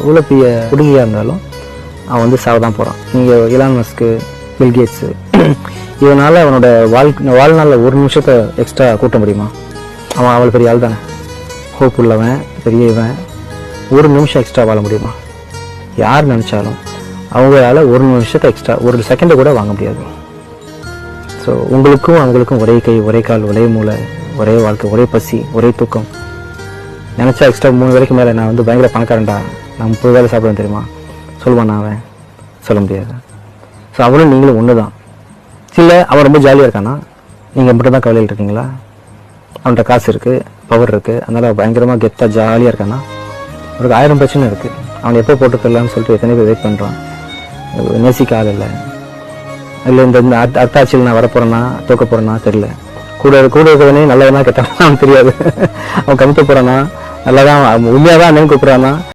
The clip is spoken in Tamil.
எவ்வளோ பெரிய குடுங்கியாக இருந்தாலும் அவன் வந்து சாவ தான் போகிறான். நீங்கள் இலான் மஸ்க்கு, பில்கேட்ஸு, இதனால் அவனோட வாழ்நாளில் ஒரு நிமிஷத்தை எக்ஸ்ட்ரா கூட்ட முடியுமா? அவன் அவ்வளோ பெரிய ஆள் தானே, ஹோப் உள்ளவன், பெரிய இவன். ஒரு நிமிஷம் எக்ஸ்ட்ரா வாழ முடியுமா? யார் நினச்சாலும் அவங்களால ஒரு நிமிஷத்தை எக்ஸ்ட்ரா, ஒரு செகண்டை கூட வாங்க முடியாது. ஸோ உங்களுக்கும் அவங்களுக்கும் ஒரே கை, ஒரே கால், ஒரே மூளை, ஒரே வாழ்க்கை, ஒரே பசி, ஒரே தூக்கம். நினச்சா எக்ஸ்ட்ரா 3 வேலைக்கு மேலே நான் வந்து பயங்கர பணக்காரன்டா, நான் 30 வேலை சாப்பிடுவேன் தெரியுமா சொல்லுவான். அவன் சொல்ல முடியாது. ஸோ அவனும் நீங்களும் ஒன்று தான். இல்லை அவன் ரொம்ப ஜாலியாக இருக்கானா, நீங்கள் மட்டும் தான் கவலையில் இருக்கீங்களா? அவன்கிட்ட காசு இருக்குது, பவர் இருக்குது, அதனால் பயங்கரமாக கெத்தாக ஜாலியாக இருக்கானா? அவருக்கு 1000 பிரச்சனை இருக்குது. அவனை எப்போ போட்டுக்கலான்னு சொல்லிட்டு எத்தனை பேர் வெயிட் பண்ணுறான். நேசிக்க ஆள் இல்லை. இந்த அத்தாட்சியில் நான் வரப்போகிறேன்னா தூக்க போகிறேன்னா தெரியல. கூட இருக்கிறவனே நல்லவனா கெட்டானா அவன் தெரியாது. அவன் கமித்த போகிறானா, நல்லதான் உண்மையாக தான் அண்ணன் கூப்பிட்றானா,